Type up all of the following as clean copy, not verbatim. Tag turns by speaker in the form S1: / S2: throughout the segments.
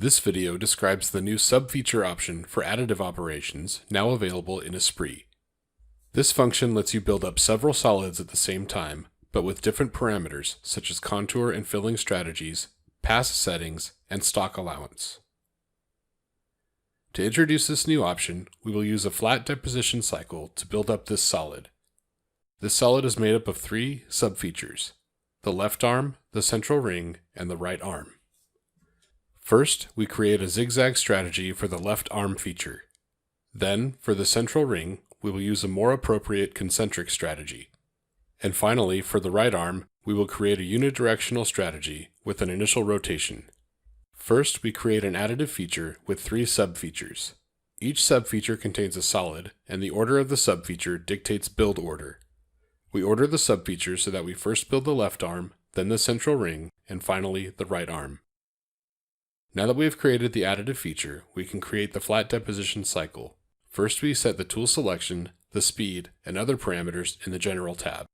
S1: This video describes the new subfeature option for additive operations now available in Esprit. This function lets you build up several solids at the same time, but with different parameters such as contour and filling strategies, pass settings, and stock allowance. To introduce this new option, we will use a flat deposition cycle to build up this solid. This solid is made up of three subfeatures: the left arm, the central ring, and the right arm. First, we create a zigzag strategy for the left arm feature. Then, for the central ring, we will use a more appropriate concentric strategy. And finally, for the right arm, we will create a unidirectional strategy with an initial rotation. First, we create an additive feature with three subfeatures. Each subfeature contains a solid, and the order of the subfeature dictates build order. We order the subfeatures so that we first build the left arm, then the central ring, and finally the right arm. Now that we have created the additive feature, we can create the flat deposition cycle. First, we set the tool selection, the speed, and other parameters in the General tab.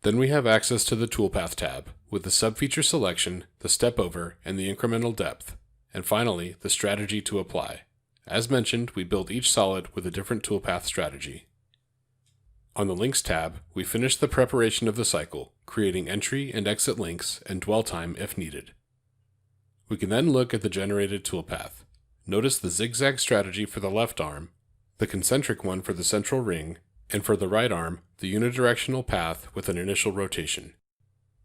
S1: Then we have access to the Toolpath tab, with the subfeature selection, the step over, and the incremental depth, and finally, the strategy to apply. As mentioned, we build each solid with a different toolpath strategy. On the Links tab, we finish the preparation of the cycle, creating entry and exit links and dwell time if needed. We can then look at the generated toolpath. Notice the zigzag strategy for the left arm, the concentric one for the central ring, and for the right arm, the unidirectional path with an initial rotation.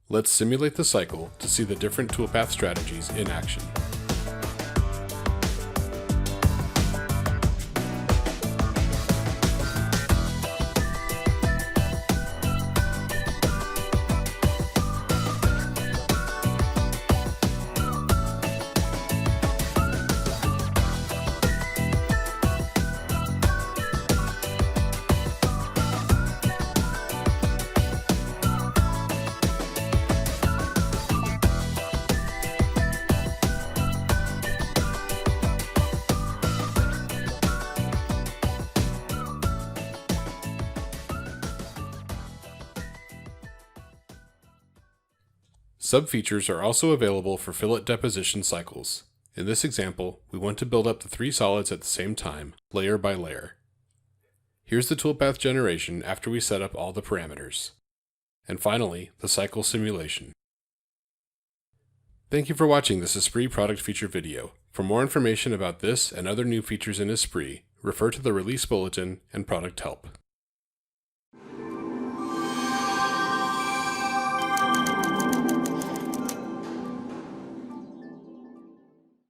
S1: Let's simulate the cycle to see the different toolpath strategies in action. Subfeatures are also available for fillet deposition cycles. In this example, we want to build up the three solids at the same time, layer by layer. Here's the toolpath generation after we set up all the parameters. And finally, the cycle simulation. Thank you for watching this Esprit product feature video. For more information about this and other new features in Esprit, refer to the release bulletin and product help.